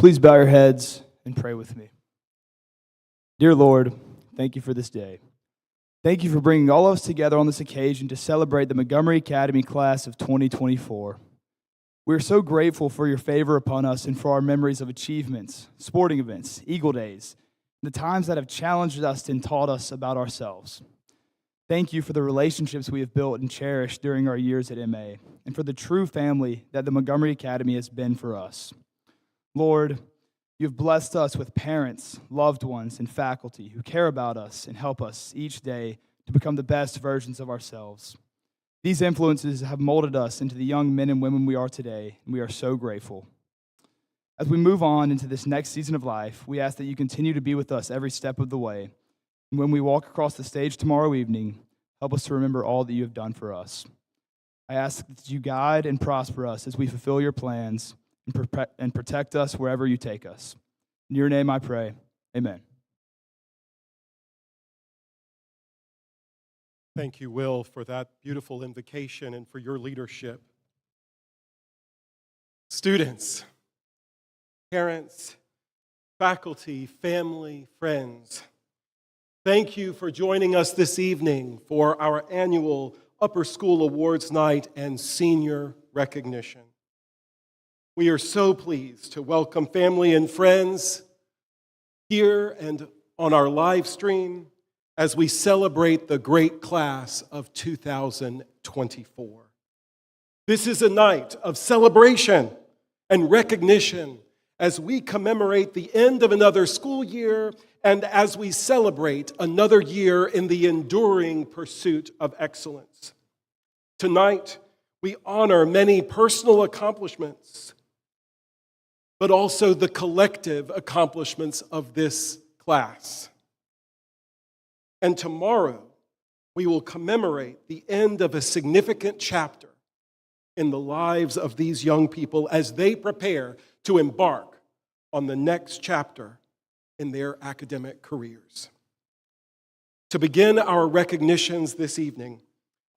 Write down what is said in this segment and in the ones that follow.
Please bow your heads and pray with me. Dear Lord, thank you for this day. Thank you for bringing all of us together on this occasion to celebrate the Montgomery Academy class of 2024. We are so grateful for your favor upon us and for our memories of achievements, sporting events, Eagle Days, the times that have challenged us and taught us about ourselves. Thank you for the relationships we have built and cherished during our years at MA, and for the true family that the Montgomery Academy has been for us. Lord, you have blessed us with parents, loved ones, and faculty who care about us and help us each day to become the best versions of ourselves. These influences have molded us into the young men and women we are today, and we are so grateful. As we move on into this next season of life, we ask that you continue to be with us every step of the way. And when we walk across the stage tomorrow evening, help us to remember all that you have done for us. I ask that you guide and prosper us as we fulfill your plans and protect us wherever you take us. In your name I pray, amen. Thank you, Will, for that beautiful invocation and for your leadership. Students, parents, faculty, family, friends, thank you for joining us this evening for our annual Upper School Awards Night and Senior Recognition. We are so pleased to welcome family and friends here and on our live stream as we celebrate the great class of 2024. This is a night of celebration and recognition as we commemorate the end of another school year and as we celebrate another year in the enduring pursuit of excellence. Tonight, we honor many personal accomplishments, but also the collective accomplishments of this class. And tomorrow, we will commemorate the end of a significant chapter in the lives of these young people as they prepare to embark on the next chapter in their academic careers. To begin our recognitions this evening,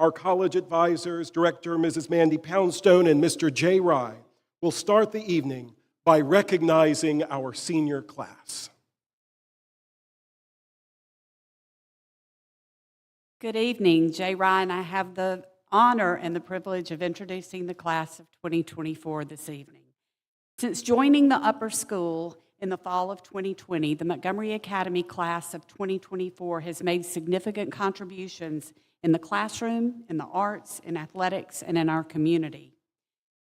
our college advisors, Director Mrs. Mandy Poundstone and Mr. Jay Rye, will start the evening by recognizing our senior class. Good evening. Jay Rye and I have the honor and the privilege of introducing the class of 2024 this evening. Since joining the upper school in the fall of 2020, the Montgomery Academy class of 2024 has made significant contributions in the classroom, in the arts, in athletics, and in our community.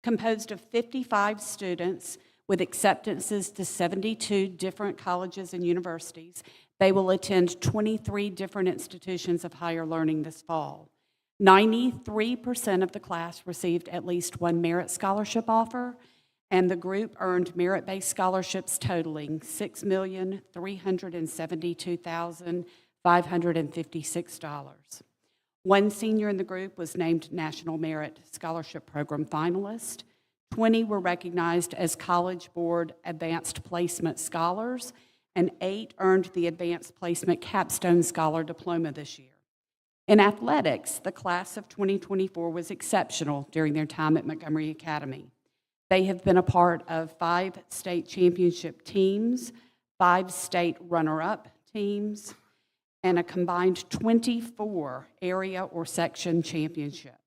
Composed of 55 students with acceptances to 72 different colleges and universities, they will attend 23 different institutions of higher learning this fall. 93% of the class received at least one merit scholarship offer, and the group earned merit-based scholarships totaling $6,372,556. One senior in the group was named National Merit Scholarship Program finalist. 20 were recognized as College Board Advanced Placement Scholars, and 8 earned the Advanced Placement Capstone Scholar Diploma this year. In athletics, the class of 2024 was exceptional during their time at Montgomery Academy. They have been a part of 5 state championship teams, 5 state runner-up teams, and a combined 24 area or section championships.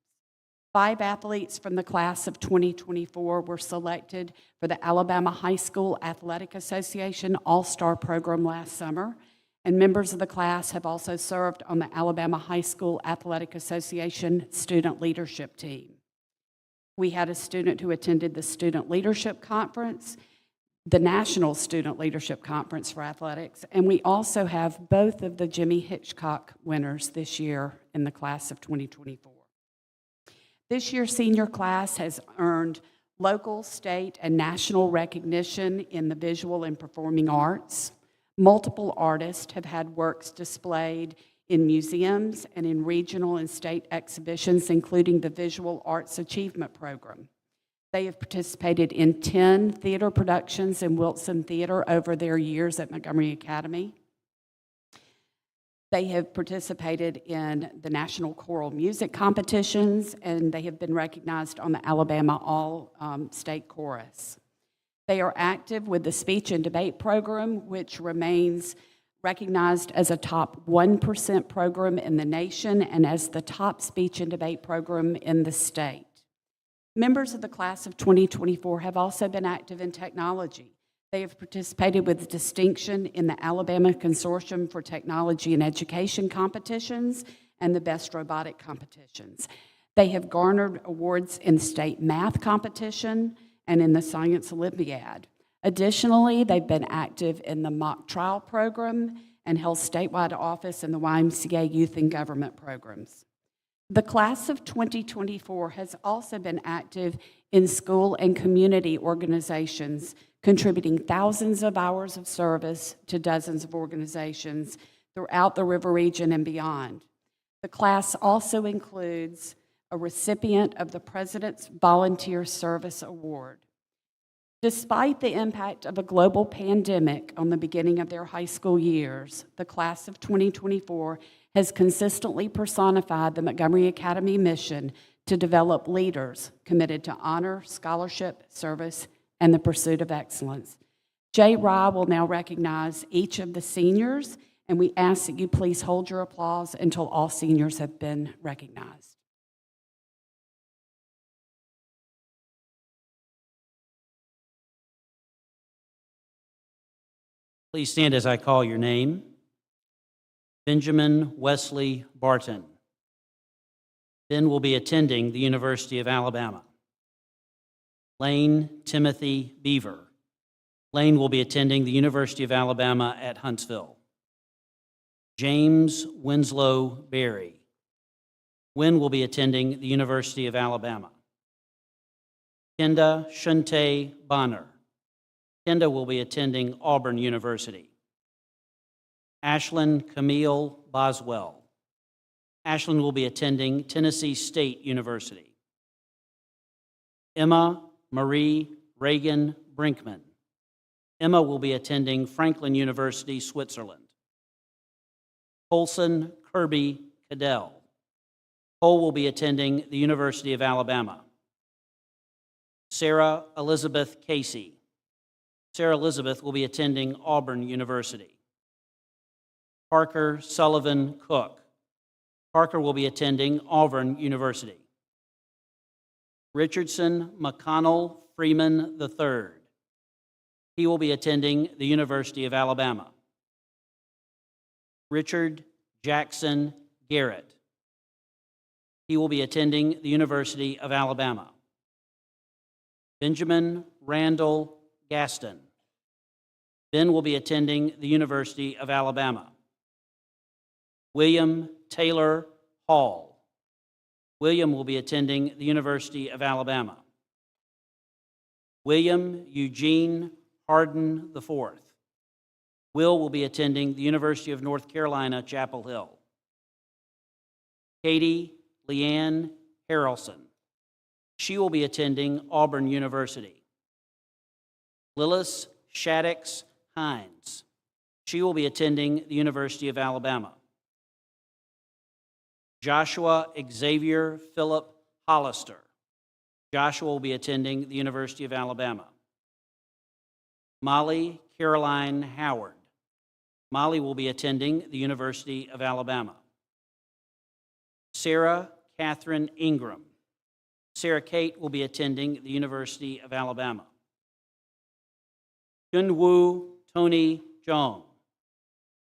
5 athletes from the class of 2024 were selected for the Alabama High School Athletic Association All-Star Program last summer, and members of the class have also served on the Alabama High School Athletic Association Student Leadership Team. We had a student who attended the Student Leadership Conference, the National Student Leadership Conference for Athletics, and we also have both of the Jimmy Hitchcock winners this year in the class of 2024. This year's senior class has earned local, state, and national recognition in the visual and performing arts. Multiple artists have had works displayed in museums and in regional and state exhibitions, including the Visual Arts Achievement Program. They have participated in 10 theater productions in Wilson Theater over their years at Montgomery Academy. They have participated in the national choral music competitions, and they have been recognized on the Alabama All-State Chorus. They are active with the Speech and Debate Program, which remains recognized as a top 1% program in the nation and as the top speech and debate program in the state. Members of the class of 2024 have also been active in technology. They have participated with distinction in the Alabama Consortium for Technology and Education competitions and the Best Robotic competitions. They have garnered awards in state math competition and in the Science Olympiad. Additionally, they've been active in the mock trial program and held statewide office in the YMCA Youth and Government programs. The class of 2024 has also been active in school and community organizations, contributing thousands of hours of service to dozens of organizations throughout the River Region and beyond. The class also includes a recipient of the President's Volunteer Service Award. Despite the impact of a global pandemic on the beginning of their high school years, the class of 2024 has consistently personified the Montgomery Academy mission to develop leaders committed to honor, scholarship, service, and the pursuit of excellence. Jay Rye will now recognize each of the seniors, and we ask that you please hold your applause until all seniors have been recognized. Please stand as I call your name. Benjamin Wesley Barton. Ben will be attending the University of Alabama. Lane Timothy Beaver. Lane will be attending the University of Alabama at Huntsville. James Winslow Berry. Wynn will be attending the University of Alabama. Kenda Shunte Bonner. Kenda will be attending Auburn University. Ashlyn Camille Boswell. Ashlyn will be attending Tennessee State University. Emma Marie Reagan Brinkman. Emma will be attending Franklin University, Switzerland. Colson Kirby Cadell. Cole will be attending the University of Alabama. Sarah Elizabeth Casey. Sarah Elizabeth will be attending Auburn University. Parker Sullivan Cook. Parker will be attending Auburn University. Richardson McConnell Freeman III. He will be attending the University of Alabama. Richard Jackson Garrett. He will be attending the University of Alabama. Benjamin Randall Gaston. Ben will be attending the University of Alabama. William Taylor Hall. William will be attending the University of Alabama. William Eugene Harden IV. Will be attending the University of North Carolina, Chapel Hill. Katie Leanne Harrelson. She will be attending Auburn University. Lillis Shaddix Hines. She will be attending the University of Alabama. Joshua Xavier Philip Hollister. Joshua will be attending the University of Alabama. Molly Caroline Howard. Molly will be attending the University of Alabama. Sarah Catherine Ingram. Sarah Kate will be attending the University of Alabama. Junwoo Tony Jong.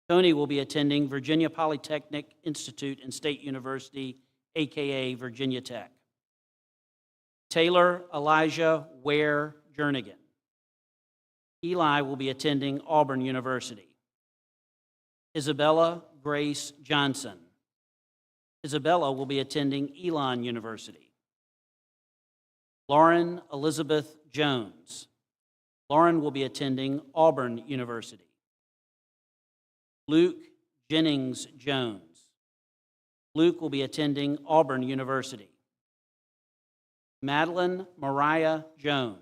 Tony will be attending Virginia Polytechnic Institute and State University, aka Virginia Tech. Taylor Elijah Ware Jernigan. Eli will be attending Auburn University. Isabella Grace Johnson. Isabella will be attending Elon University. Lauren Elizabeth Jones. Lauren will be attending Auburn University. Luke Jennings Jones. Luke will be attending Auburn University. Madeline Mariah Jones.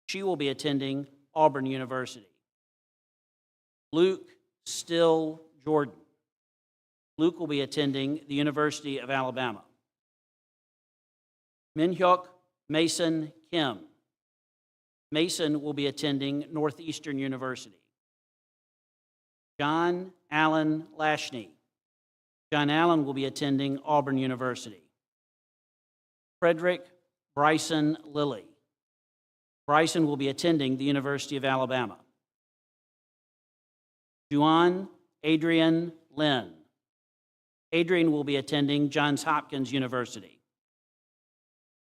She will be attending Auburn University. Luke Still Jordan. Luke will be attending the University of Alabama. Minhyuk Mason Kim. Mason will be attending Northeastern University. John Allen Lashney. John Allen will be attending Auburn University. Frederick Bryson Lilly. Bryson will be attending the University of Alabama. Juan Adrian Lynn. Adrian will be attending Johns Hopkins University.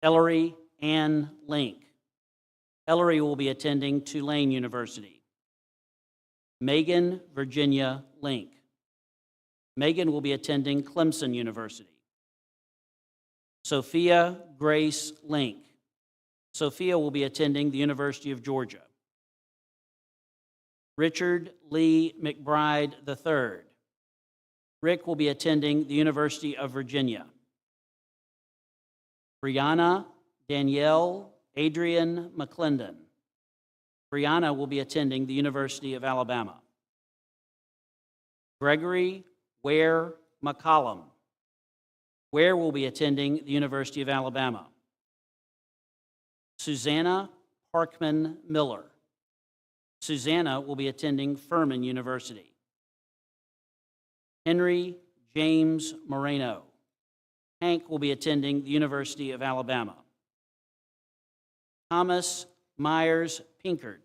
Ellery Ann Link. Ellery will be attending Tulane University. Megan Virginia Link. Megan will be attending Clemson University. Sophia Grace Link. Sophia will be attending the University of Georgia. Richard Lee McBride III. Rick will be attending the University of Virginia. Brianna Danielle Adrian McClendon. Brianna will be attending the University of Alabama. Gregory Ware McCollum. Ware will be attending the University of Alabama. Susanna Parkman Miller. Susanna will be attending Furman University. Henry James Moreno. Hank will be attending the University of Alabama. Thomas Myers Pinkard.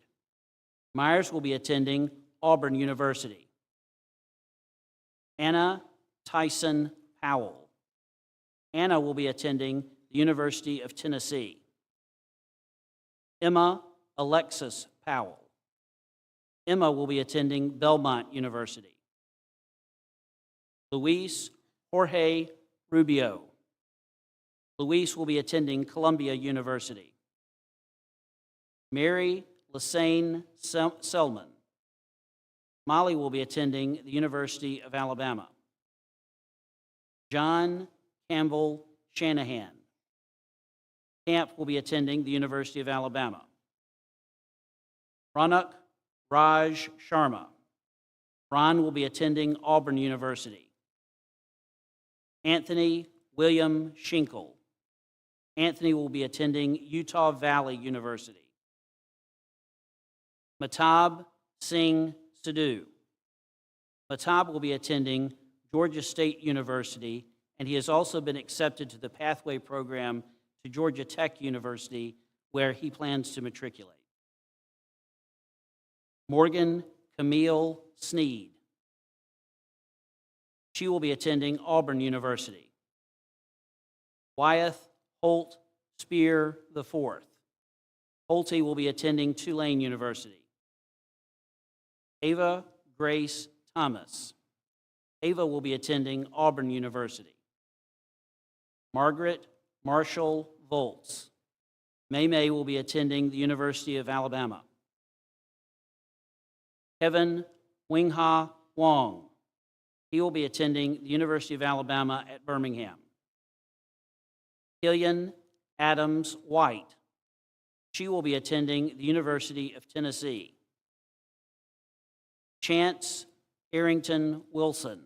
Myers will be attending Auburn University. Anna Tyson Powell. Anna will be attending the University of Tennessee. Emma Alexis Powell. Emma will be attending Belmont University. Luis Jorge Rubio. Luis will be attending Columbia University. Mary Lassane Selman. Molly will be attending the University of Alabama. John Campbell Shanahan. Camp will be attending the University of Alabama. Ronak Raj Sharma. Ron will be attending Auburn University. Anthony William Schinkel. Anthony will be attending Utah Valley University. Matab Singh Sidhu. Matab will be attending Georgia State University, and he has also been accepted to the Pathway Program to Georgia Tech University, where he plans to matriculate. Morgan Camille Sneed. She will be attending Auburn University. Wyeth Holt Spear IV. Holte will be attending Tulane University. Ava Grace Thomas. Ava will be attending Auburn University. Margaret Marshall Volz. May will be attending the University of Alabama. Kevin Wingha Wong. He will be attending the University of Alabama at Birmingham. Killian Adams White. She will be attending the University of Tennessee. Chance Arrington Wilson.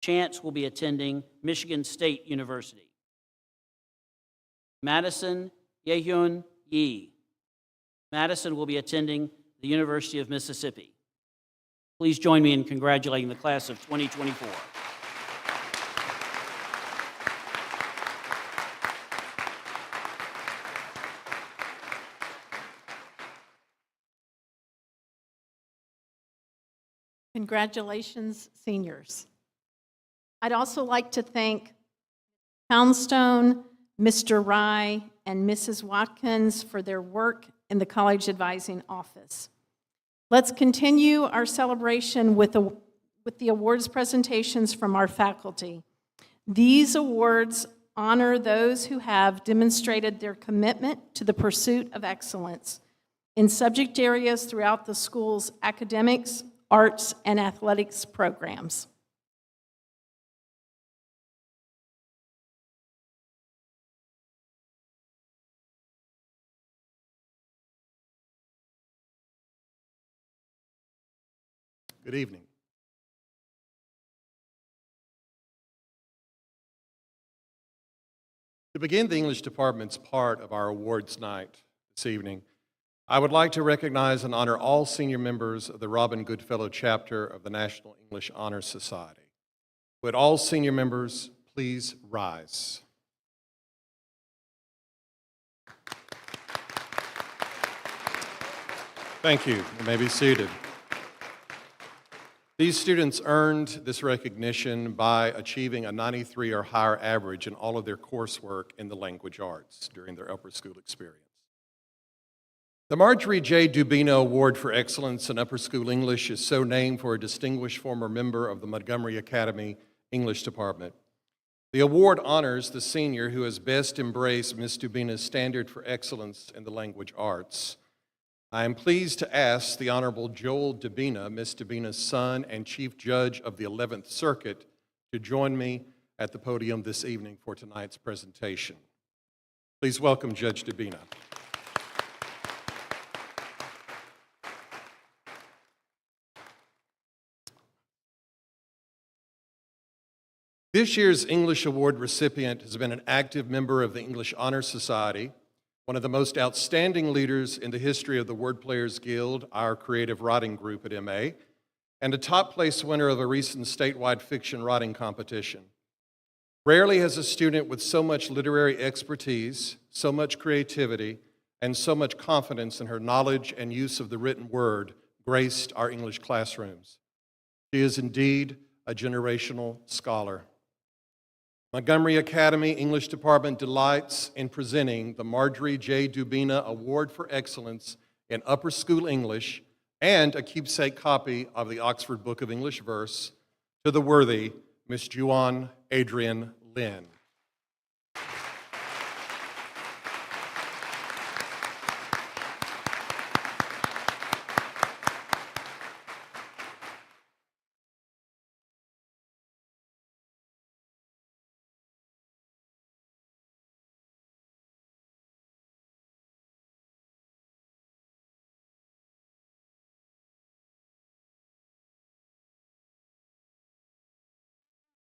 Chance will be attending Michigan State University. Madison Yehyun Yi. Madison will be attending the University of Mississippi. Please join me in congratulating the class of 2024. Congratulations, seniors. I'd also like to thank Poundstone, Mr. Rye, and Mrs. Watkins for their work in the College Advising Office. Let's continue our celebration with the awards presentations from our faculty. These awards honor those who have demonstrated their commitment to the pursuit of excellence in subject areas throughout the school's academics, arts, and athletics programs. Good evening. To begin the English department's part of our awards night this evening, I would like to recognize and honor all senior members of the Robin Goodfellow chapter of the National English Honor Society. Would all senior members please rise? Thank you. You may be seated. These students earned this recognition by achieving a 93 or higher average in all of their coursework in the language arts during their upper school experience. The Marjorie J. Dubino Award for Excellence in Upper School English is so named for a distinguished former member of the Montgomery Academy English Department. The award honors the senior who has best embraced Ms. Dubina's standard for excellence in the language arts. I am pleased to ask the Honorable Joel Dubina, Ms. Dubina's son and Chief Judge of the 11th Circuit, to join me at the podium this evening for tonight's presentation. Please welcome Judge Dubina. This year's English Award recipient has been an active member of the English Honor Society, one of the most outstanding leaders in the history of the Word Players Guild, our creative writing group at MA, and a top place winner of a recent statewide fiction writing competition. Rarely has a student with so much literary expertise, so much creativity, and so much confidence in her knowledge and use of the written word graced our English classrooms. She is indeed a generational scholar. Montgomery Academy English Department delights in presenting the Marjorie J. Dubina Award for Excellence in Upper School English and a keepsake copy of the Oxford Book of English Verse to the worthy Miss Juan Adrian Lynn.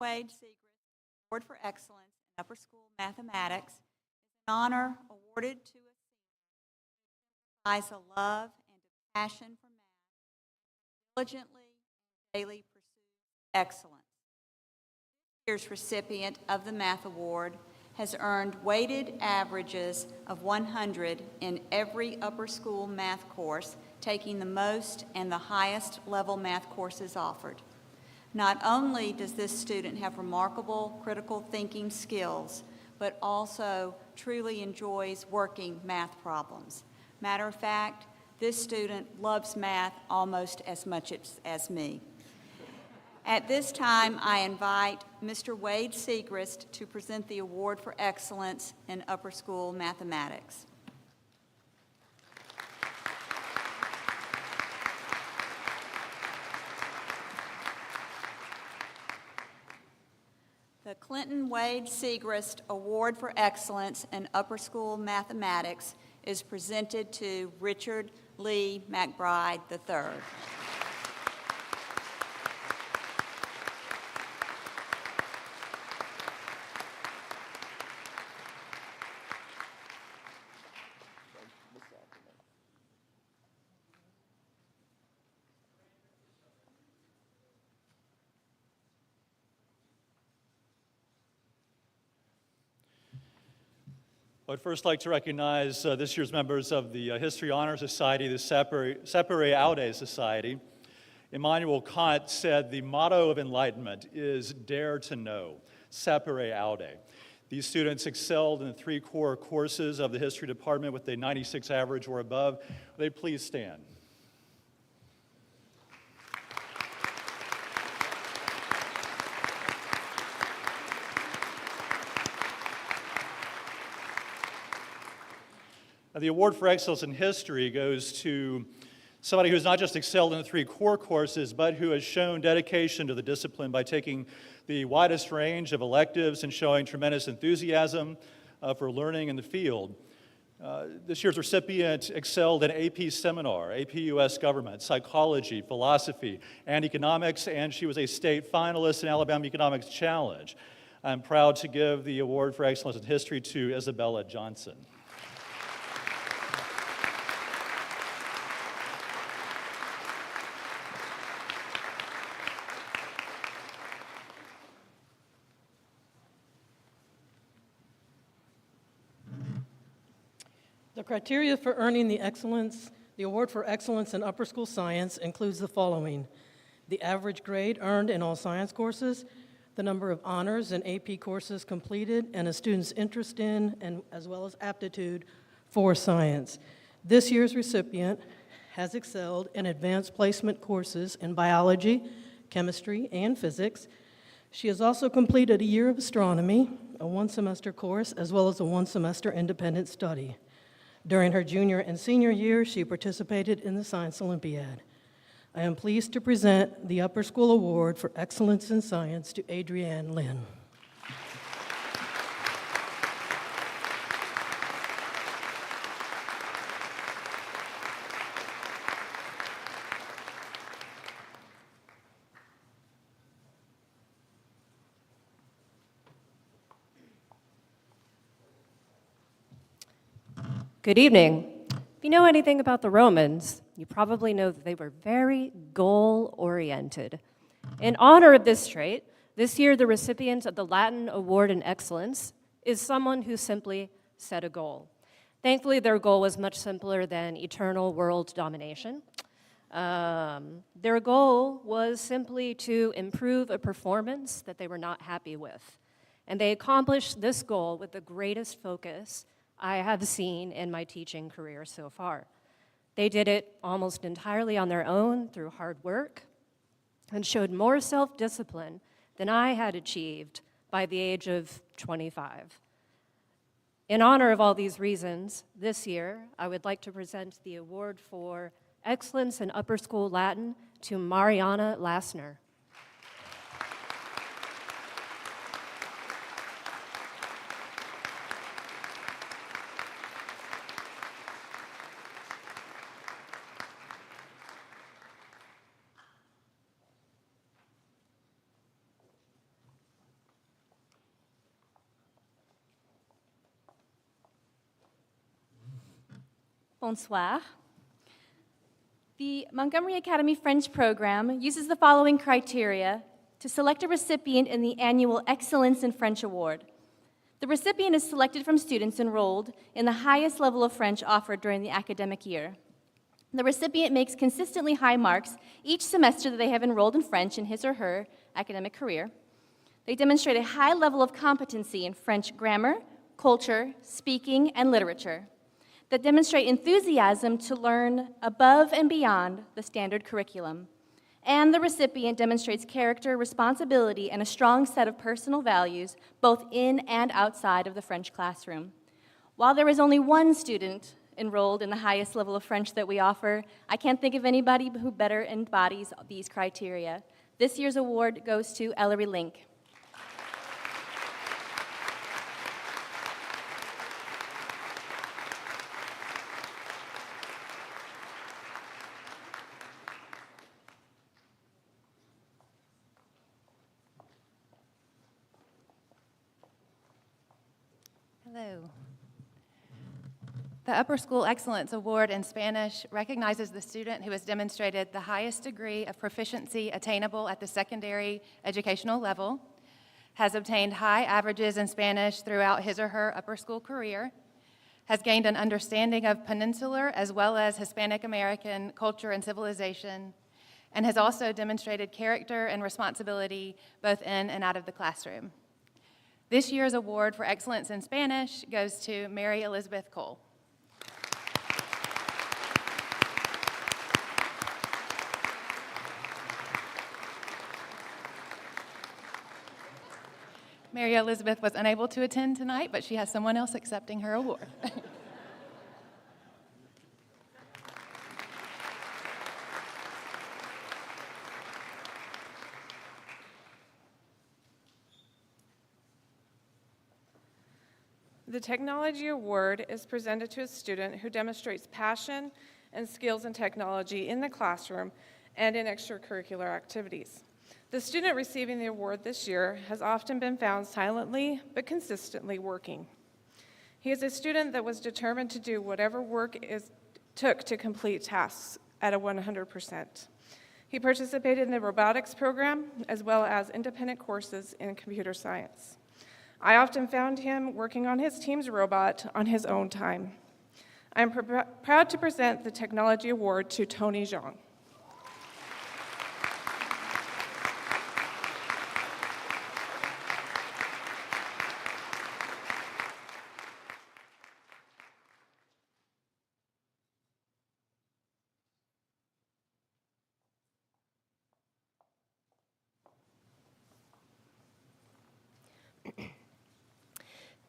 Wade Segrist Award for Excellence in Upper School Mathematics is an honor awarded to a senior who has a love and a passion for math, diligently and daily pursues excellence. This year's recipient of the Math Award has earned weighted averages of 100 in every upper school math course, taking the most and the highest level math courses offered. Not only does this student have remarkable critical thinking skills, but also truly enjoys working math problems. Matter of fact, this student loves math almost as much as me. At this time, I invite Mr. Wade Segrist to present the Award for Excellence in Upper School Mathematics. The Clinton Wade Segrist Award for Excellence in Upper School Mathematics is presented to Richard Lee McBride III. I'd first like to recognize this year's members of the History Honor Society, the Sapere Aude Society. Immanuel Kant said the motto of enlightenment is dare to know, Sapere Aude. These students excelled in the 3 core courses of the History Department with a 96 average or above. Will they please stand? The Award for Excellence in History goes to somebody who's not just excelled in the 3 core courses, but who has shown dedication to the discipline by taking the widest range of electives and showing tremendous enthusiasm for learning in the field. This year's recipient excelled in AP Seminar, AP US Government, Psychology, Philosophy, and Economics, and she was a state finalist in Alabama Economics Challenge. I'm proud to give the Award for Excellence in History to Isabella Johnson. criteria for earning the award for excellence in upper school science includes the following: the average grade earned in all science courses, the number of honors and AP courses completed, and a student's interest in and as well as aptitude for science. This year's recipient has excelled in advanced placement courses in biology, chemistry, and physics. She has also completed a year of astronomy, a one-semester course, as well as a one-semester independent study. During her junior and senior year, she participated in the Science Olympiad. I am pleased to present the Upper School Award for Excellence in Science to Adrienne Lynn. Good evening. If you know anything about the Romans, you probably know that they were very goal-oriented. In honor of this trait, this year the recipient of the Latin Award in Excellence is someone who simply set a goal. Thankfully, their goal was much simpler than eternal world domination. Their goal was simply to improve a performance that they were not happy with. And they accomplished this goal with the greatest focus I have seen in my teaching career so far. They did it almost entirely on their own through hard work and showed more self-discipline than I had achieved by the age of 25. In honor of all these reasons, this year I would like to present the award for Excellence in Upper School Latin to Mariana Lassner. Bonsoir. The Montgomery Academy French program uses the following criteria to select a recipient in the annual Excellence in French Award. The recipient is selected from students enrolled in the highest level of French offered during the academic year. The recipient makes consistently high marks each semester that they have enrolled in French in his or her academic career. They demonstrate a high level of competency in French grammar, culture, speaking, and literature that demonstrate enthusiasm to learn above and beyond the standard curriculum. And the recipient demonstrates character, responsibility, and a strong set of personal values, both in and outside of the French classroom. While there is only one student enrolled in the highest level of French that we offer, I can't think of anybody who better embodies these criteria. This year's award goes to Ellery Link. Hello. The Upper School Excellence Award in Spanish recognizes the student who has demonstrated the highest degree of proficiency attainable at the secondary educational level, has obtained high averages in Spanish throughout his or her upper school career, has gained an understanding of peninsular as well as Hispanic American culture and civilization, and has also demonstrated character and responsibility both in and out of the classroom. This year's award for excellence in Spanish goes to Mary Elizabeth Cole. Mary Elizabeth was unable to attend tonight, but she has someone else accepting her award. The Technology Award is presented to a student who demonstrates passion and skills in technology in the classroom and in extracurricular activities. The student receiving the award this year has often been found silently but consistently working. He is a student that was determined to do whatever work took to complete tasks at a 100%. He participated in the robotics program as well as independent courses in computer science. I often found him working on his team's robot on his own time. I'm proud to present the Technology Award to Tony Zhang.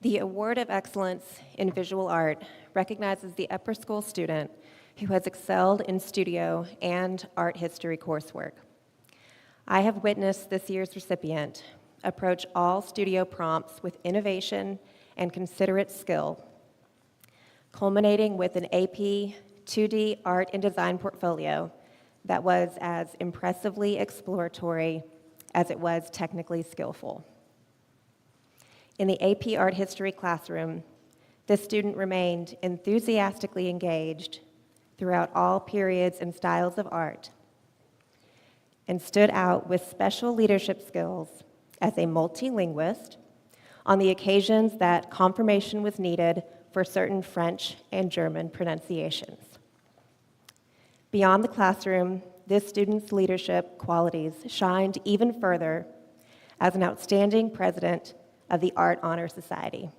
The Award of Excellence in Visual Art recognizes the upper school student who has excelled in studio and art history coursework. I have witnessed this year's recipient approach all studio prompts with innovation and considerate skill, culminating with an AP 2D art and design portfolio that was as impressively exploratory as it was technically skillful. In the AP Art History classroom, this student remained enthusiastically engaged throughout all periods and styles of art and stood out with special leadership skills as a multilinguist on the occasions that confirmation was needed for certain French and German pronunciations. Beyond the classroom, this student's leadership qualities shined even further as an outstanding president of the Art Honor Society.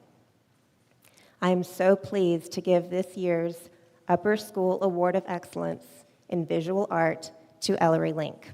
I am so pleased to give this year's Upper School Award of Excellence in Visual Art to Ellery Link.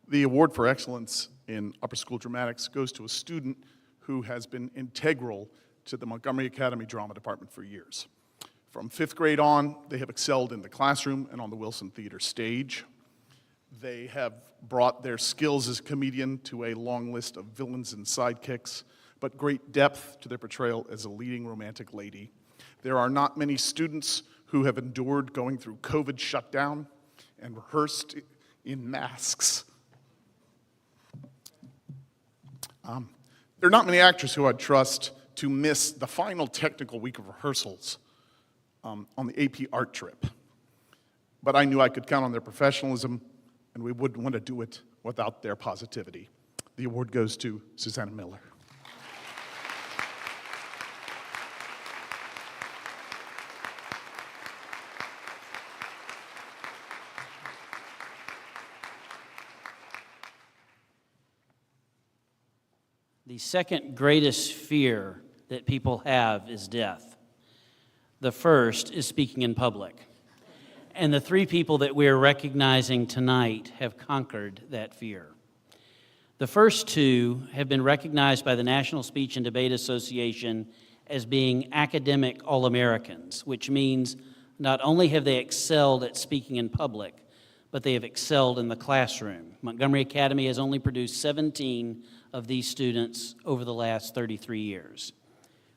The award for excellence in upper school dramatics goes to a student who has been integral to the Montgomery Academy Drama Department for years. From 5th grade on, they have excelled in the classroom and on the Wilson Theater stage. They have brought their skills as a comedian to a long list of villains and sidekicks, but great depth to their portrayal as a leading romantic lady. There are not many students who have endured going through COVID shutdown and rehearsed in masks. There are not many actors who I'd trust to miss the final technical week of rehearsals on the AP art trip. But I knew I could count on their professionalism, and we wouldn't want to do it without their positivity. The award goes to Susanna Miller. The second greatest fear that people have is death. The first is speaking in public. And the three people that we are recognizing tonight have conquered that fear. The first two have been recognized by the National Speech and Debate Association as being academic All-Americans, which means not only have they excelled at speaking in public, but they have excelled in the classroom. Montgomery Academy has only produced 17 of these students over the last 33 years.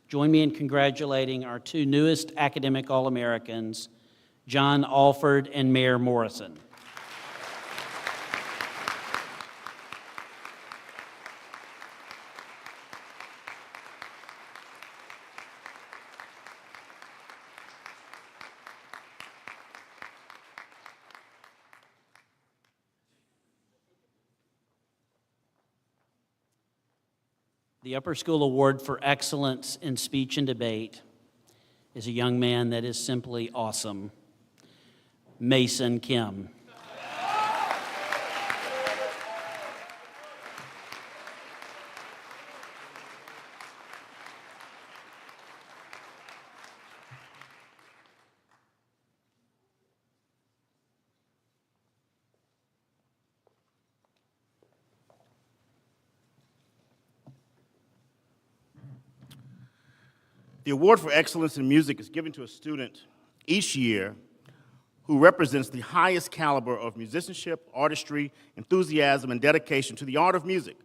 Join me in congratulating our two newest academic All-Americans, John Alford and Mayor Morrison. The Upper School Award for Excellence in Speech and Debate is a young man that is simply awesome, Mason Kim. The Award for Excellence in Music is given to a student each year who represents the highest caliber of musicianship, artistry, enthusiasm, and dedication to the art of music.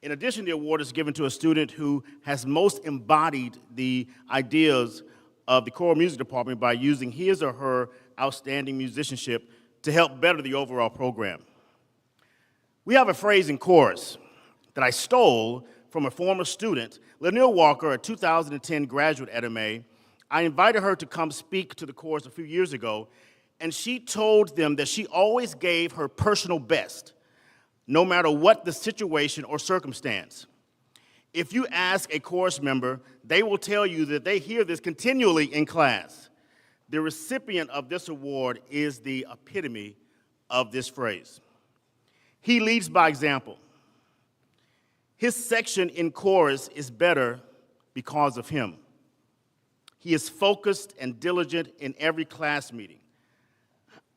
In addition, the award is given to a student who has most embodied the ideas of the choral music department by using his or her outstanding musicianship to help better the overall program. We have a phrase in chorus that I stole from a former student, Lanier Walker, a 2010 graduate at MA. I invited her to come speak to the course a few years ago, and she told them that she always gave her personal best, no matter what the situation or circumstance. If you ask a course member, they will tell you that they hear this continually in class. The recipient of this award is the epitome of this phrase. He leads by example. His section in chorus is better because of him. He is focused and diligent in every class meeting.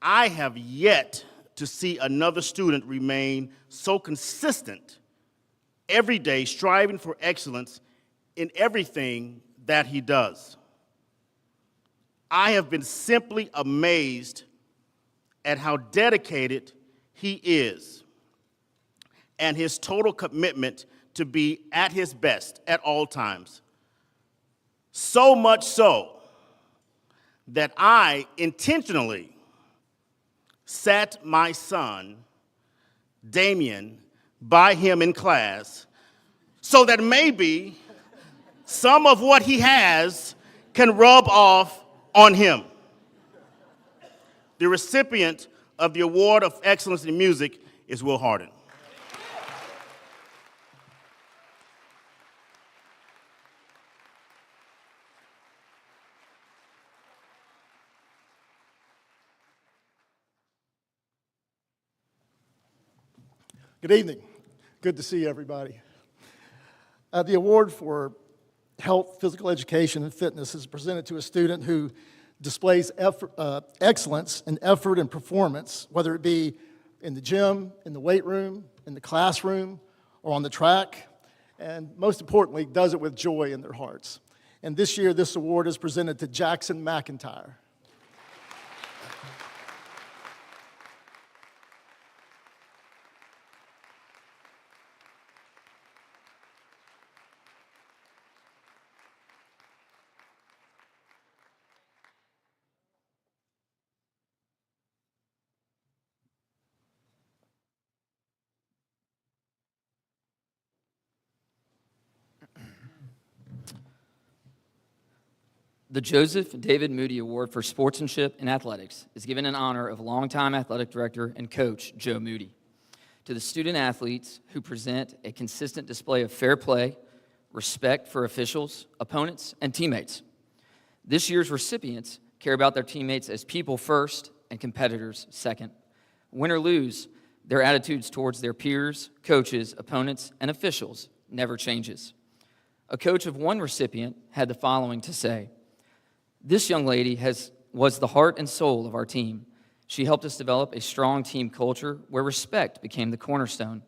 I have yet to see another student remain so consistent every day, striving for excellence in everything that he does. I have been simply amazed at how dedicated he is and his total commitment to be at his best at all times. So much so that I intentionally sat my son, Damien, by him in class so that maybe some of what he has can rub off on him. The recipient of the Award of Excellence in Music is Will Hardin. Good evening. Good to see everybody. The award for health, physical education, and fitness is presented to a student who displays excellence in effort and performance, whether it be in the gym, in the weight room, in the classroom, or on the track, and most importantly, does it with joy in their hearts. And this year, this award is presented to Jackson McIntyre. The Joseph David Moody Award for Sportsmanship in Athletics is given in honor of longtime athletic director and coach Joe Moody to the student athletes who present a consistent display of fair play, respect for officials, opponents, and teammates. This year's recipients care about their teammates as people first and competitors second. Win or lose, their attitudes towards their peers, coaches, opponents, and officials never changes. A coach of one recipient had the following to say: "This young lady was the heart and soul of our team. She helped us develop a strong team culture where respect became the cornerstone.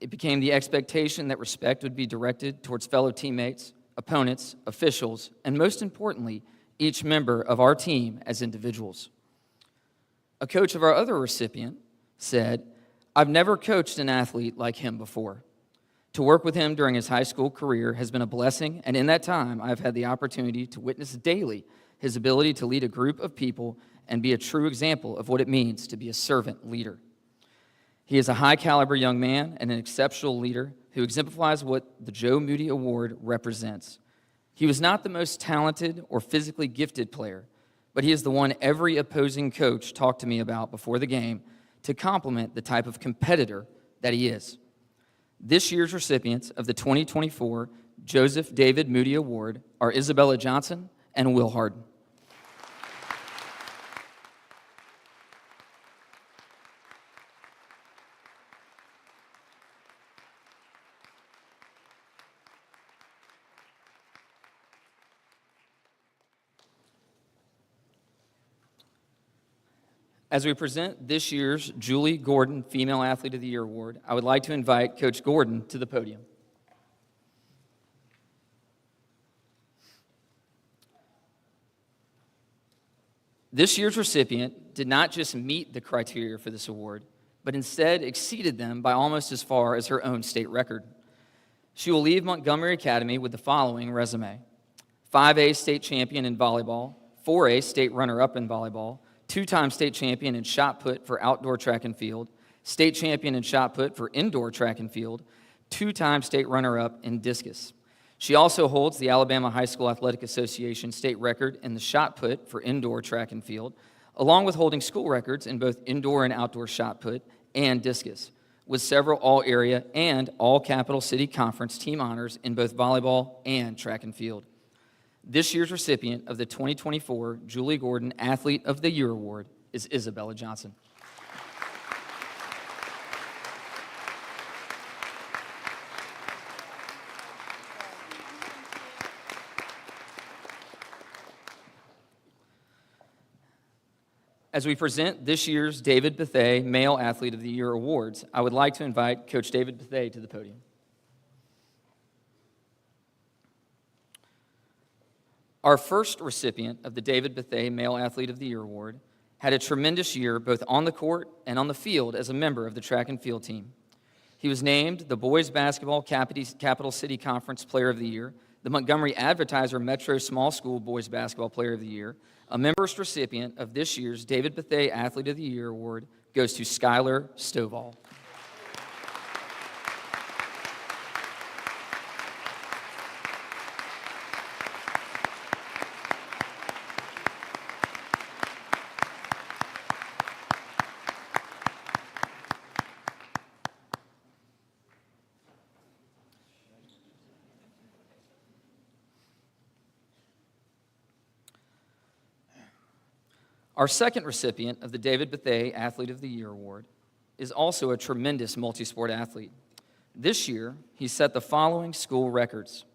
It became the expectation that respect would be directed towards fellow teammates, opponents, officials, and most importantly, each member of our team as individuals." A coach of our other recipient said, "I've never coached an athlete like him before. To work with him during his high school career has been a blessing, and in that time, I've had the opportunity to witness daily his ability to lead a group of people and be a true example of what it means to be a servant leader. He is a high-caliber young man and an exceptional leader who exemplifies what the Joe Moody Award represents. He was not the most talented or physically gifted player, but he is the one every opposing coach talked to me about before the game to complement the type of competitor that he is." This year's recipients of the 2024 Joseph David Moody Award are Isabella Johnson and Will Hardin. As we present this year's Julie Gordon Female Athlete of the Year Award, I would like to invite Coach Gordon to the podium. This year's recipient did not just meet the criteria for this award, but instead exceeded them by almost as far as her own state record. She will leave Montgomery Academy with the following resume: 5A state champion in volleyball, 4A state runner-up in volleyball, 2-time state champion in shot put for outdoor track and field, state champion in shot put for indoor track and field, two-time state runner-up in discus. She also holds the Alabama High School Athletic Association state record in the shot put for indoor track and field, along with holding school records in both indoor and outdoor shot put and discus, with several all-area and all-Capital City Conference team honors in both volleyball and track and field. This year's recipient of the 2024 Julie Gordon Athlete of the Year Award is Isabella Johnson. As we present this year's David Bethea Male Athlete of the Year Awards, I would like to invite Coach David Bethea to the podium. Our first recipient of the David Bethea Male Athlete of the Year Award had a tremendous year both on the court and on the field as a member of the track and field team. He was named the Boys Basketball Capital City Conference Player of the Year, the Montgomery Advertiser Metro Small School Boys Basketball Player of the Year. A first recipient of this year's David Bethea Athlete of the Year Award goes to Skylar Stovall. Our second recipient of the David Bethea Athlete of the Year Award is also a tremendous multi-sport athlete. This year, he set the following school records: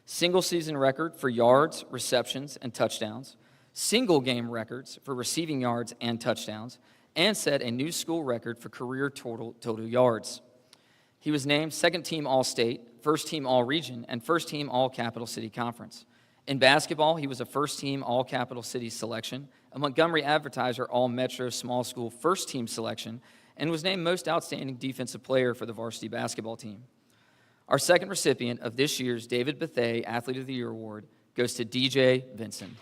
single-season record for yards, receptions, and touchdowns, single-game records for receiving yards and touchdowns, and set a new school record for career total yards. He was named second-team All-State, first-team All-Region, and first-team All-Capital City Conference. In basketball, he was a first-team All-Capital City selection, a Montgomery Advertiser All-Metro Small School first-team selection, and was named Most Outstanding Defensive Player for the varsity basketball team. Our second recipient of this year's David Bethea Athlete of the Year Award goes to DJ Vinson.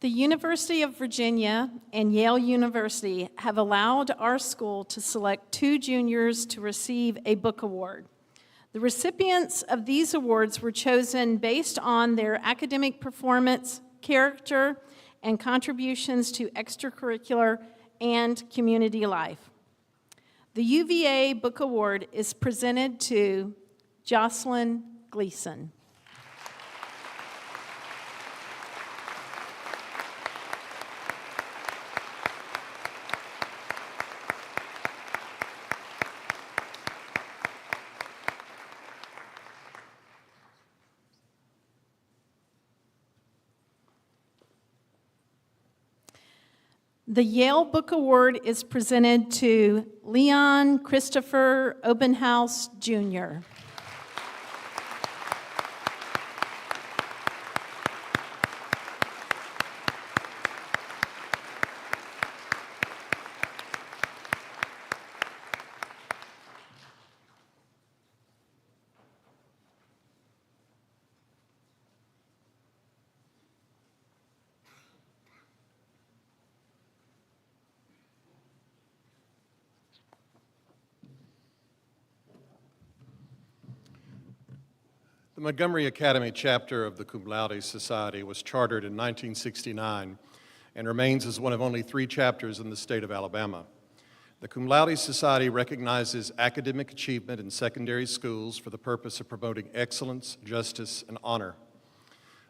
The University of Virginia and Yale University have allowed our school to select 2 juniors to receive a book award. The recipients of these awards were chosen based on their academic performance, character, and contributions to extracurricular and community life. The UVA Book Award is presented to Jocelyn Gleason. The Yale Book Award is presented to Leon Christopher Obenhaus, Jr. The Montgomery Academy chapter of the Cum Laude Society was chartered in 1969 and remains as one of only 3 chapters in the state of Alabama. The Cum Laude Society recognizes academic achievement in secondary schools for the purpose of promoting excellence, justice, and honor.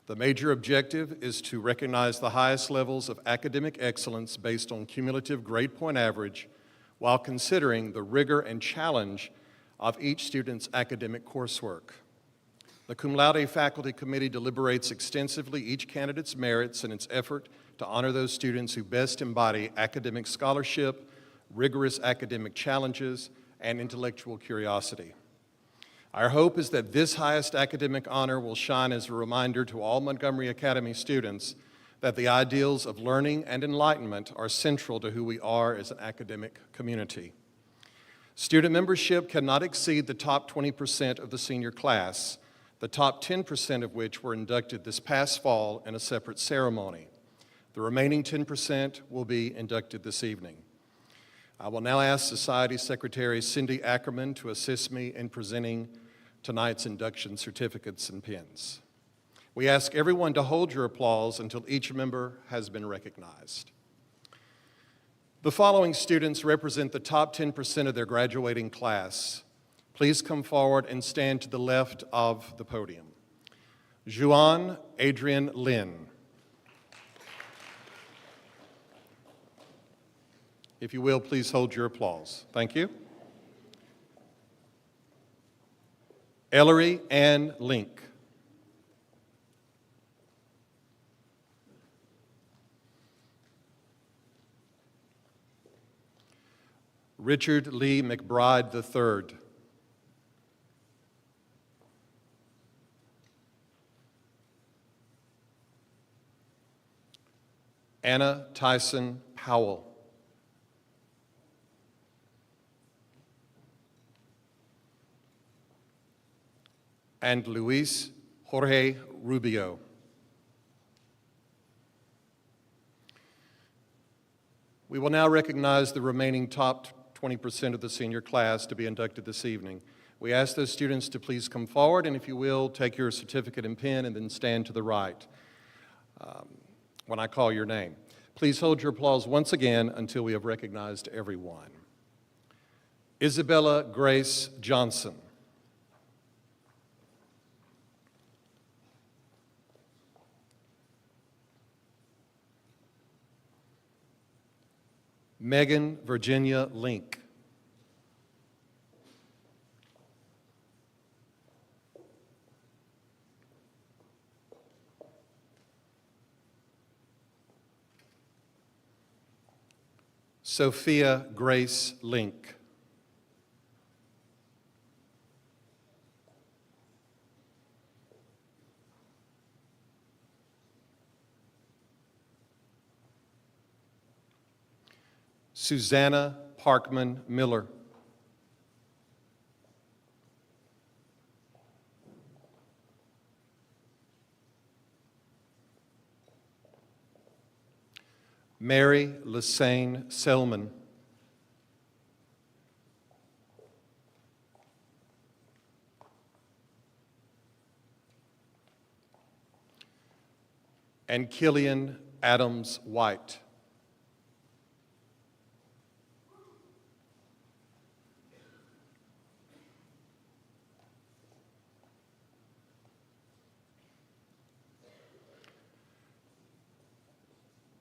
The major objective is to recognize the highest levels of academic excellence based on cumulative grade point average while considering the rigor and challenge of each student's academic coursework. The Cum Laude Faculty Committee deliberates extensively each candidate's merits in its effort to honor those students who best embody academic scholarship, rigorous academic challenges, and intellectual curiosity. Our hope is that this highest academic honor will shine as a reminder to all Montgomery Academy students that the ideals of learning and enlightenment are central to who we are as an academic community. Student membership cannot exceed the top 20% of the senior class, the top 10% of which were inducted this past fall in a separate ceremony. The remaining 10% will be inducted this evening. I will now ask Society Secretary Cindy Ackerman to assist me in presenting tonight's induction certificates and pins. We ask everyone to hold your applause until each member has been recognized. The following students represent the top 10% of their graduating class. Please come forward and stand to the left of the podium. Juan Adrian Lin. If you will, please hold your applause. Thank you. Ellery Ann Link. Richard Lee McBride III. Anna Tyson Powell. And Luis Jorge Rubio. We will now recognize the remaining top 20% of the senior class to be inducted this evening. We ask those students to please come forward, and if you will, take your certificate and pen and then stand to the right when I call your name. Please hold your applause once again until we have recognized everyone. Isabella Grace Johnson. Megan Virginia Link. Sophia Grace Link. Susanna Parkman Miller. Mary Lassane Selman. And Killian Adams White.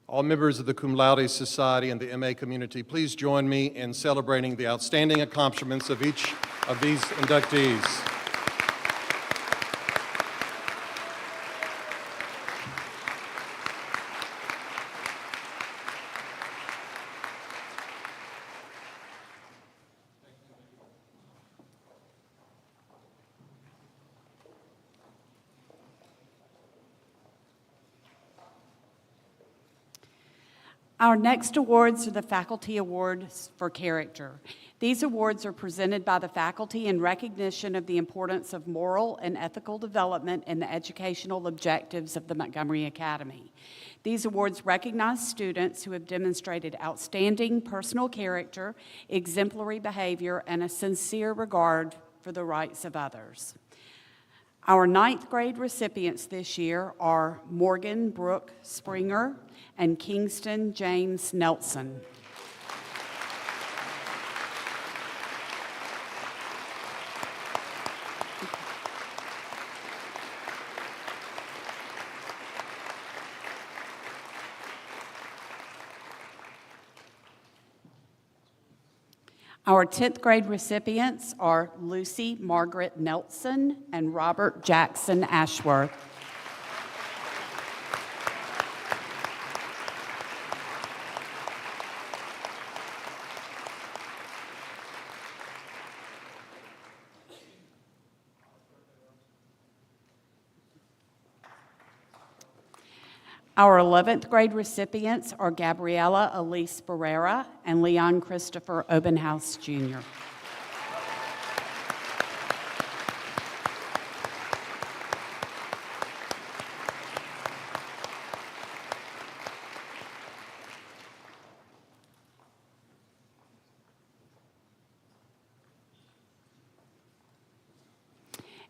All members of the Cum Laude Society and the MA community, please join me in celebrating the outstanding accomplishments of each of these inductees. Our next awards are the Faculty Awards for Character. These awards are presented by the faculty in recognition of the importance of moral and ethical development in the educational objectives of the Montgomery Academy. These awards recognize students who have demonstrated outstanding personal character, exemplary behavior, and a sincere regard for the rights of others. Our 9th grade recipients this year are Morgan Brooke Springer and Kingston James Nelson. Our 10th grade recipients are Lucy Margaret Nelson and Robert Jackson Ashworth. Our 11th grade recipients are Gabriella Elise Barrera and Leon Christopher Obenhouse Jr.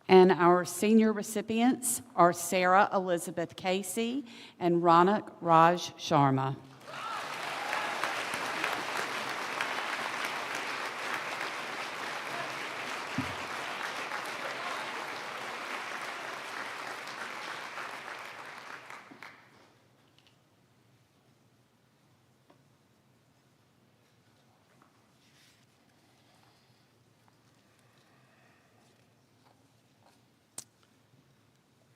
And our senior recipients are Sarah Elizabeth Casey and Ronak Raj Sharma.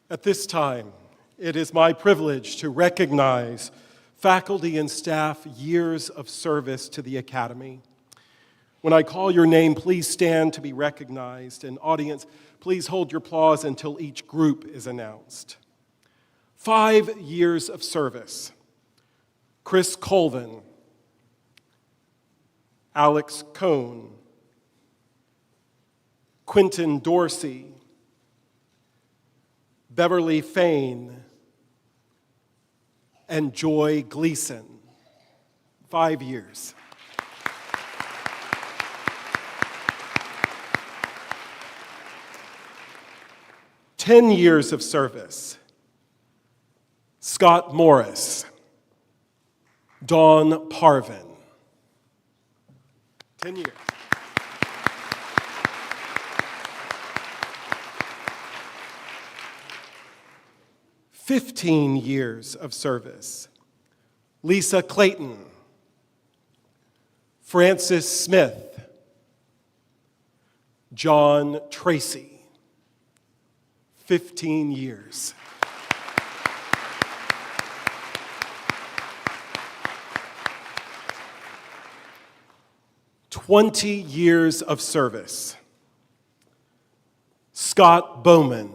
At this time, it is my privilege to recognize faculty and staff years of service to the Academy. When I call your name, please stand to be recognized, and audience, please hold your applause until each group is announced. 5 years of service: Chris Colvin, Alex Cohn, Quentin Dorsey, Beverly Fain, and Joy Gleason. 5 years. Ten years of service: Scott Morris, Dawn Parvin. 10 years. "15 years of service: Lisa Clayton, Francis Smith, John Tracy. 15 years. "20 years of service: Scott Bowman.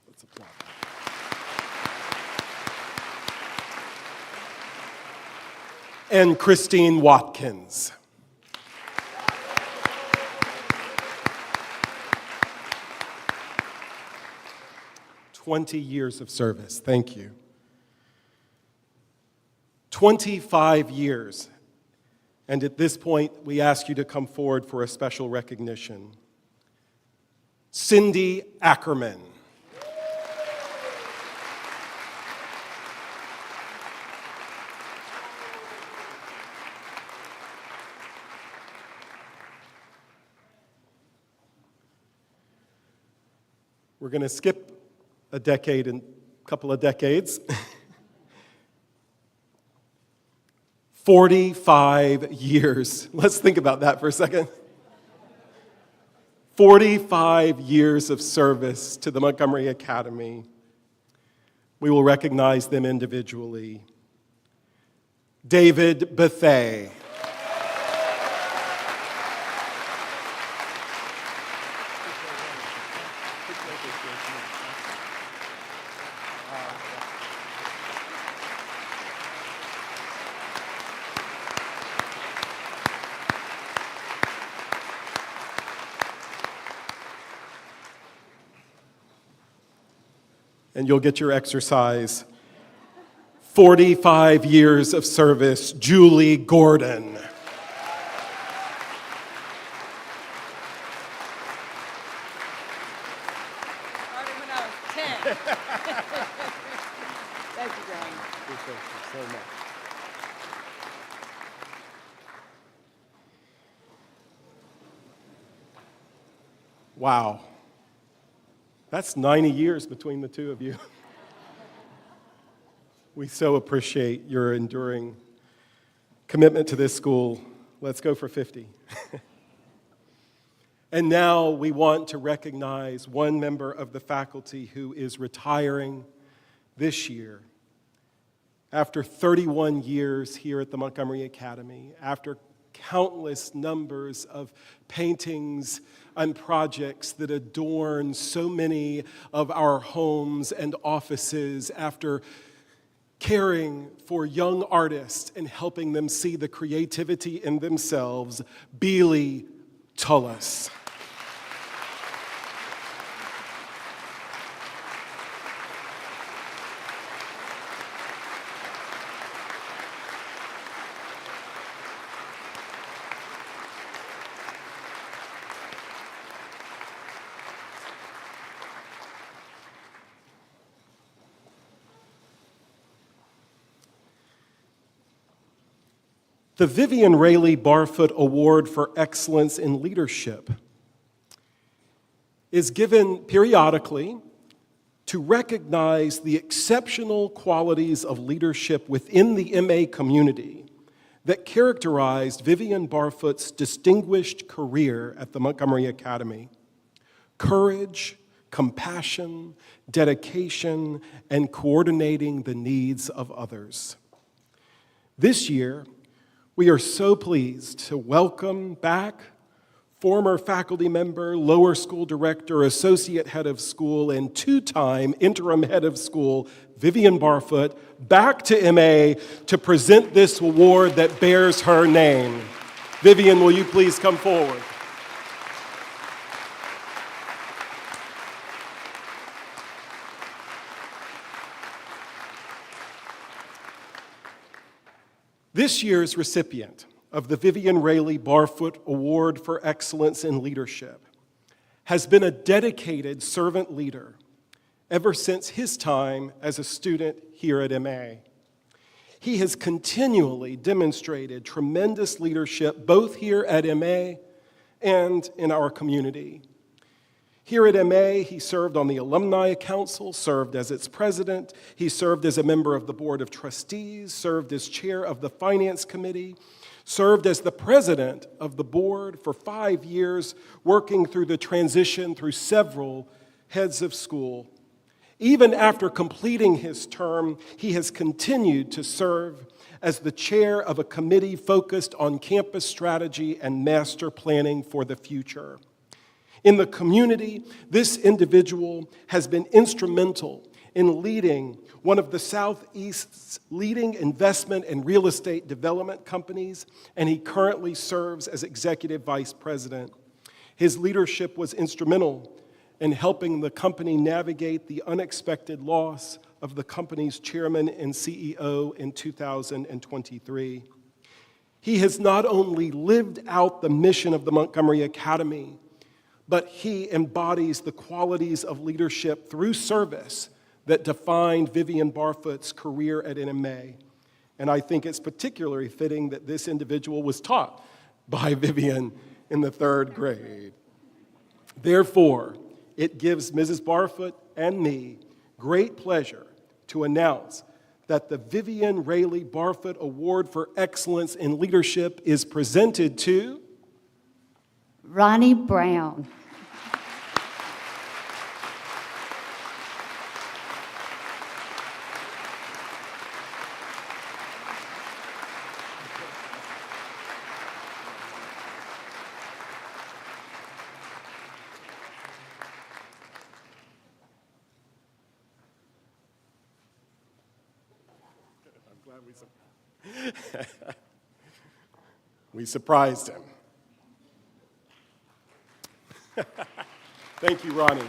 Let's applaud. And Christine Watkins. "20 years of service. Thank you. 25 years. And at this point, we ask you to come forward for a special recognition. Cindy Ackerman. We're going to skip a decade and a couple of decades. 45 years. Let's think about that for a second. 45 years of service to the Montgomery Academy. We will recognize them individually. David Bethay. And you'll get your exercise. 45 years of service, Julie Gordon. Started when I was 10. Thank you, Graham. Appreciate you so much. Wow. That's 90 years between the two of you. We so appreciate your enduring commitment to this school. Let's go for 50. And now we want to recognize one member of the faculty who is retiring this year. After 31 years here at the Montgomery Academy, after countless numbers of paintings and projects that adorn so many of our homes and offices after caring for young artists and helping them see the creativity in themselves, Beely Tullis. The Vivian Raley Barfoot Award for Excellence in Leadership is given periodically to recognize the exceptional qualities of leadership within the MA community that characterized Vivian Barfoot's distinguished career at the Montgomery Academy. Courage, compassion, dedication, and coordinating the needs of others. This year, we are so pleased to welcome back former faculty member, lower school director, associate head of school, and two-time interim head of school, Vivian Barfoot, back to MA to present this award that bears her name. Vivian, will you please come forward? This year's recipient of the Vivian Raley Barfoot Award for Excellence in Leadership has been a dedicated servant leader ever since his time as a student here at MA. He has continually demonstrated tremendous leadership both here at MA and in our community. Here at MA, he served on the Alumni Council, served as its president. He served as a member of the Board of Trustees, served as chair of the Finance Committee, served as the president of the board for 5 years, working through the transition through several heads of school. Even after completing his term, he has continued to serve as the chair of a committee focused on campus strategy and master planning for the future. In the community, this individual has been instrumental in leading one of the Southeast's leading investment and real estate development companies, and he currently serves as executive vice president. His leadership was instrumental in helping the company navigate the unexpected loss of the company's chairman and CEO in 2023. He has not only lived out the mission of the Montgomery Academy, but he embodies the qualities of leadership through service that defined Vivian Barfoot's career at NMA. And I think it's particularly fitting that this individual was taught by Vivian in the 3rd grade. Therefore, it gives Mrs. Barfoot and me great pleasure to announce that the Vivian Raley Barfoot Award for Excellence in Leadership is presented to Ronnie Brown. We surprised him. Thank you, Ronnie.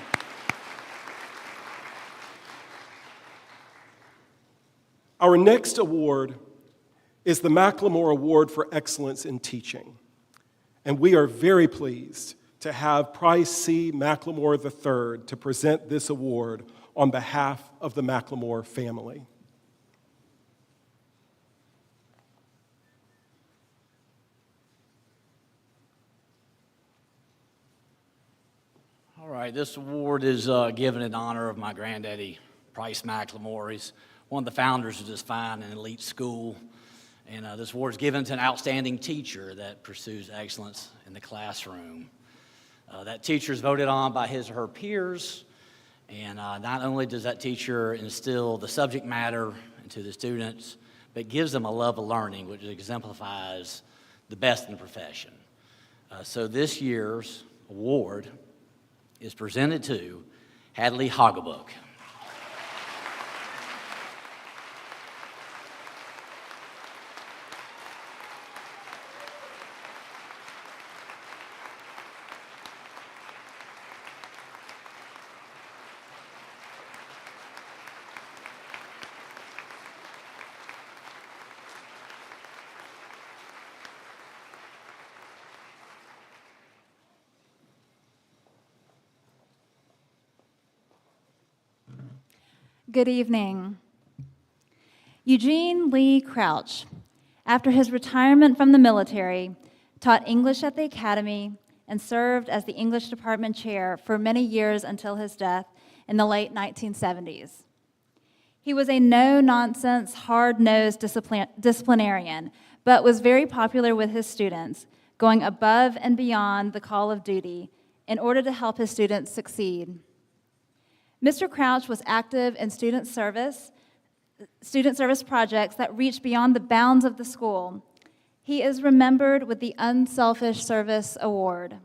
Our next award is the McLemore Award for Excellence in Teaching. And we are very pleased to have Price C. McLemore III to present this award on behalf of the McLemore family. All right, this award is given in honor of my granddaddy, Price McLemore. He's one of the founders of this fine and elite school. And this award is given to an outstanding teacher that pursues excellence in the classroom. That teacher is voted on by his or her peers. And not only does that teacher instill the subject matter into the students, but gives them a love of learning, which exemplifies the best in the profession. So this year's award is presented to Hadley Hoggabook. Good evening. Eugene Lee Crouch, after his retirement from the military, taught English at the Academy and served as the English department chair for many years until his death in the late 1970s. He was a no-nonsense, hard-nosed disciplinarian, but was very popular with his students, going above and beyond the call of duty in order to help his students succeed. Mr. Crouch was active in student service projects that reached beyond the bounds of the school. He is remembered with the Unselfish Service Award.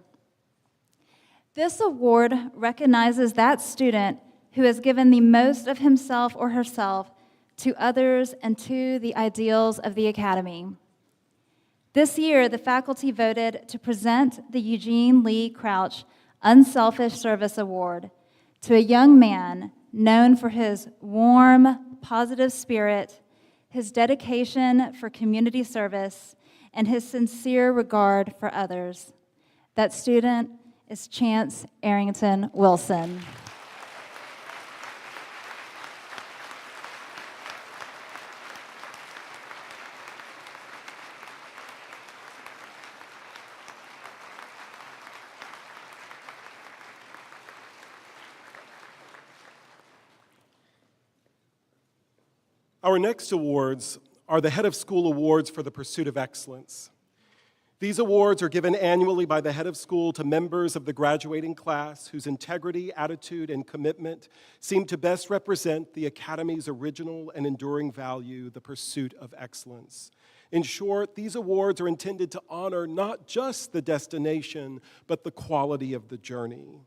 This award recognizes that student who has given the most of himself or herself to others and to the ideals of the Academy. This year, the faculty voted to present the Eugene Lee Crouch Unselfish Service Award to a young man known for his warm, positive spirit, his dedication for community service, and his sincere regard for others. That student is Chance Arrington Wilson. Our next awards are the Head of School Awards for the Pursuit of Excellence. These awards are given annually by the head of school to members of the graduating class whose integrity, attitude, and commitment seem to best represent the Academy's original and enduring value, the pursuit of excellence. In short, these awards are intended to honor not just the destination, but the quality of the journey.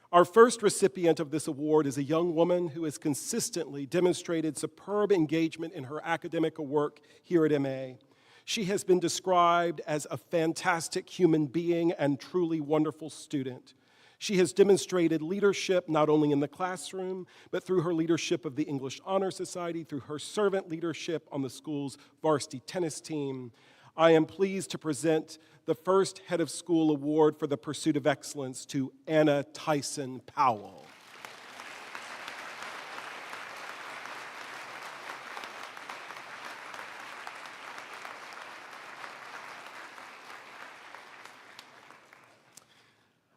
Our first recipient of this award is a young woman who has consistently demonstrated superb engagement in her academic work here at MA. She has been described as a fantastic human being and truly wonderful student. She has demonstrated leadership not only in the classroom, but through her leadership of the English Honor Society, through her servant leadership on the school's varsity tennis team. I am pleased to present the first Head of School Award for the Pursuit of Excellence to Anna Tyson Powell.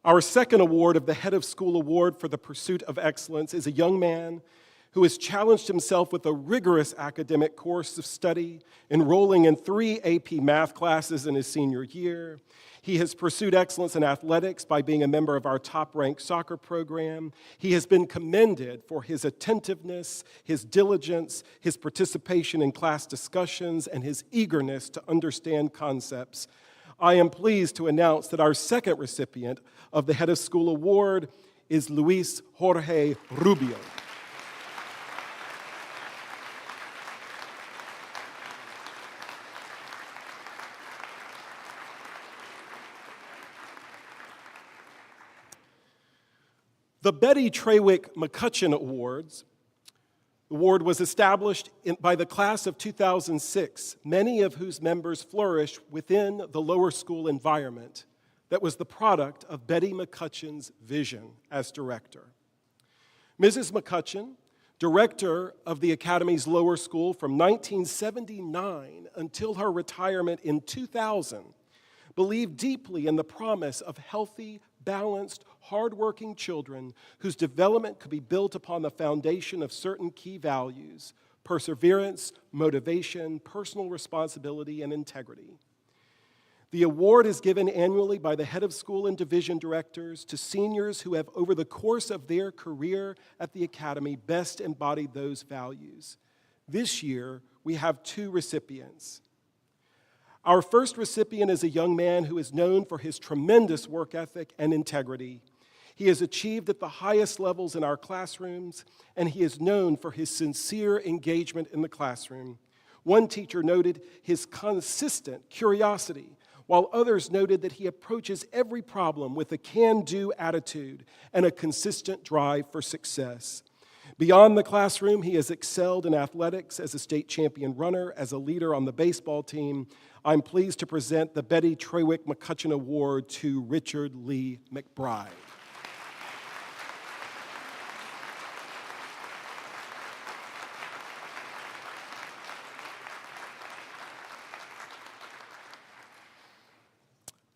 Our second award of the Head of School Award for the Pursuit of Excellence is a young man who has challenged himself with a rigorous academic course of study, enrolling in 3 AP math classes in his senior year. He has pursued excellence in athletics by being a member of our top-ranked soccer program. He has been commended for his attentiveness, his diligence, his participation in class discussions, and his eagerness to understand concepts. I am pleased to announce that our second recipient of the Head of School Award is Luis Jorge Rubio. The Betty Trawick McCutcheon Award was established by the class of 2006, many of whose members flourished within the lower school environment that was the product of Betty McCutcheon's vision as director. Mrs. McCutcheon, director of the Academy's lower school from 1979 until her retirement in 2000, believed deeply in the promise of healthy, balanced, hardworking children whose development could be built upon the foundation of certain key values: perseverance, motivation, personal responsibility, and integrity. The award is given annually by the head of school and division directors to seniors who have, over the course of their career at the Academy, best embodied those values. This year, we have 2 recipients. Our first recipient is a young man who is known for his tremendous work ethic and integrity. He has achieved at the highest levels in our classrooms, and he is known for his sincere engagement in the classroom. One teacher noted his consistent curiosity, while others noted that he approaches every problem with a can-do attitude and a consistent drive for success. Beyond the classroom, he has excelled in athletics as a state champion runner, as a leader on the baseball team. I'm pleased to present the Betty Trawick McCutcheon Award to Richard Lee McBride.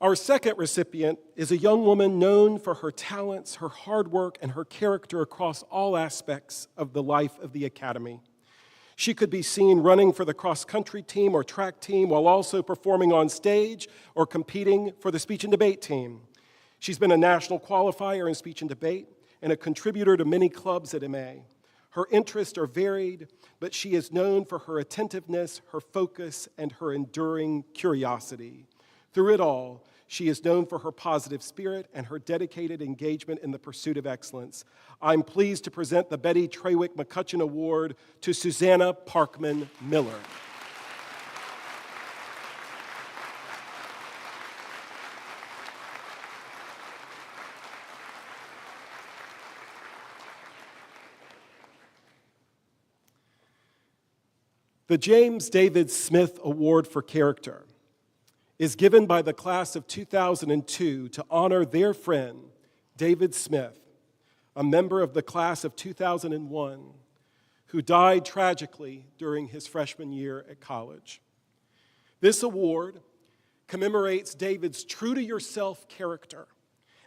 Our second recipient is a young woman known for her talents, her hard work, and her character across all aspects of the life of the Academy. She could be seen running for the cross-country team or track team while also performing on stage or competing for the speech and debate team. She's been a national qualifier in speech and debate and a contributor to many clubs at MA. Her interests are varied, but she is known for her attentiveness, her focus, and her enduring curiosity. Through it all, she is known for her positive spirit and her dedicated engagement in the pursuit of excellence. I'm pleased to present the Betty Trawick McCutcheon Award to Susanna Parkman Miller. The James David Smith Award for Character is given by the class of 2002 to honor their friend, David Smith, a member of the class of 2001, who died tragically during his freshman year at college. This award commemorates David's true-to-yourself character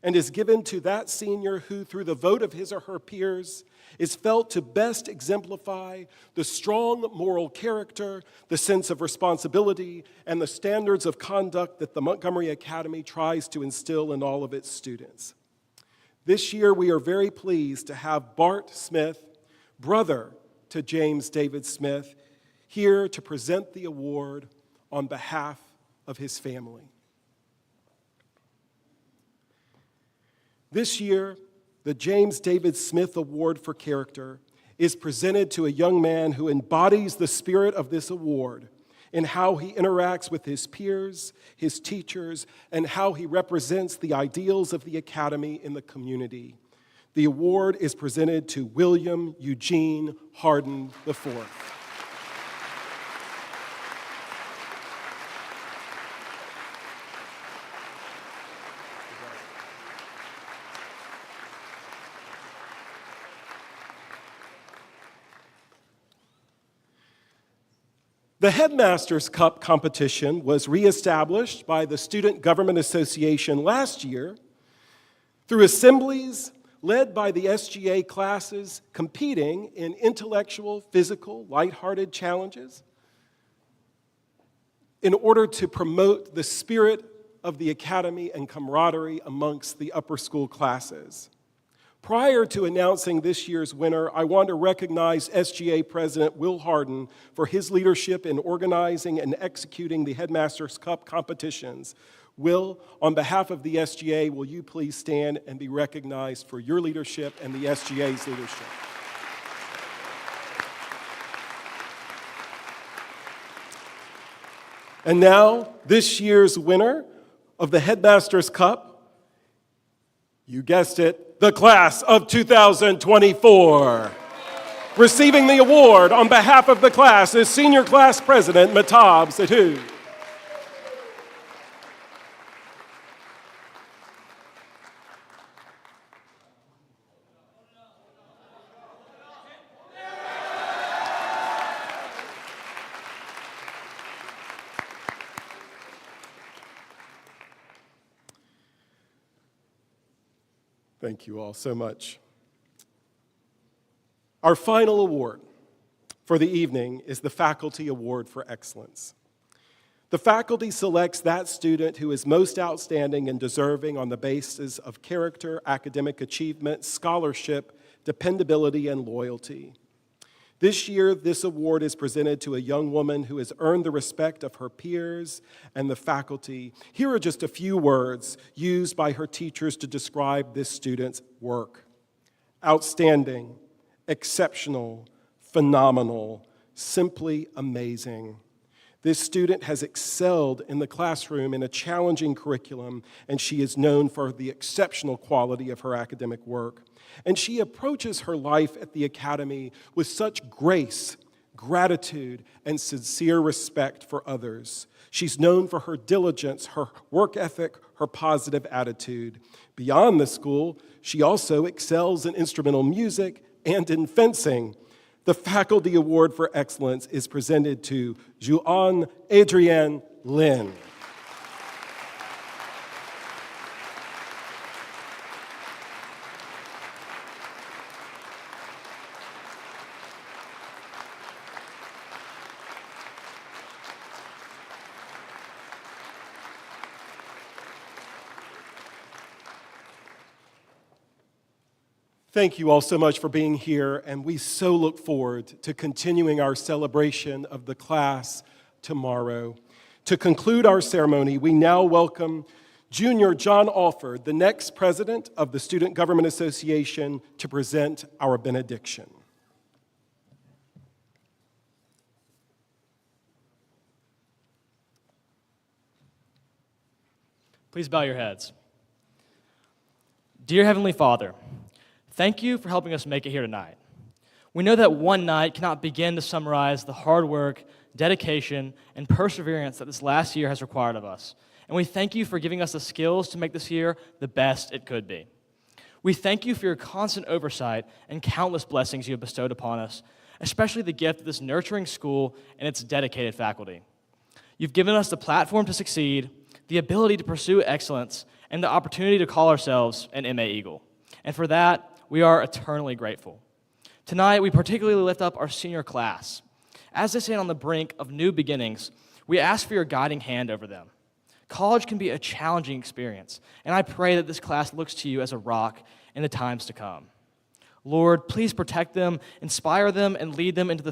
and is given to that senior who, through the vote of his or her peers, is felt to best exemplify the strong moral character, the sense of responsibility, and the standards of conduct that the Montgomery Academy tries to instill in all of its students. This year, we are very pleased to have Bart Smith, brother to James David Smith, here to present the award on behalf of his family. This year, the James David Smith Award for Character is presented to a young man who embodies the spirit of this award in how he interacts with his peers, his teachers, and how he represents the ideals of the Academy in the community. The award is presented to William Eugene Harden IV. The Headmasters' Cup competition was reestablished by the Student Government Association last year through assemblies led by the SGA classes competing in intellectual, physical, lighthearted challenges in order to promote the spirit of the Academy and camaraderie amongst the upper school classes. Prior to announcing this year's winner, I want to recognize SGA President Will Harden for his leadership in organizing and executing the Headmasters' Cup competitions. Will, on behalf of the SGA, will you please stand and be recognized for your leadership and the SGA's leadership? And now, this year's winner of the Headmasters' Cup, you guessed it, the class of 2024. Receiving the award on behalf of the class is Senior Class President Mahtab Sidhu. Thank you all so much. Our final award for the evening is the Faculty Award for Excellence. The faculty selects that student who is most outstanding and deserving on the basis of character, academic achievement, scholarship, dependability, and loyalty. This year, this award is presented to a young woman who has earned the respect of her peers and the faculty. Here are just a few words used by her teachers to describe this student's work: outstanding, exceptional, phenomenal, simply amazing. This student has excelled in the classroom in a challenging curriculum, and she is known for the exceptional quality of her academic work. And she approaches her life at the Academy with such grace, gratitude, and sincere respect for others. She's known for her diligence, her work ethic, her positive attitude. Beyond the school, she also excels in instrumental music and in fencing. The Faculty Award for Excellence is presented to Juan Adrienne Lin. Thank you all so much for being here, and we so look forward to continuing our celebration of the class tomorrow. To conclude our ceremony, we now welcome Junior John Alford, the next president of the Student Government Association, to present our benediction. Please bow your heads. Dear Heavenly Father, thank you for helping us make it here tonight. We know that one night cannot begin to summarize the hard work, dedication, and perseverance that this last year has required of us. And we thank you for giving us the skills to make this year the best it could be. We thank you for your constant oversight and countless blessings you have bestowed upon us, especially the gift of this nurturing school and its dedicated faculty. You've given us the platform to succeed, the ability to pursue excellence, and the opportunity to call ourselves an MA Eagle. And for that, we are eternally grateful. Tonight, we particularly lift up our senior class. As they stand on the brink of new beginnings, we ask for your guiding hand over them. College can be a challenging experience, and I pray that this class looks to you as a rock in the times to come. Lord, please protect them, inspire them, and lead them into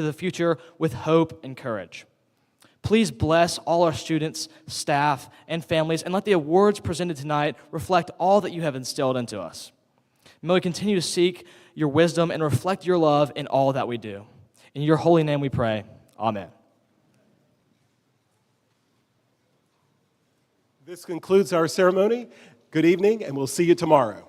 the future with hope and courage. Please bless all our students, staff, and families, and let the awards presented tonight reflect all that you have instilled into us. May we continue to seek your wisdom and reflect your love in all that we do. In your holy name we pray. Amen. This concludes our ceremony. Good evening, and we'll see you tomorrow.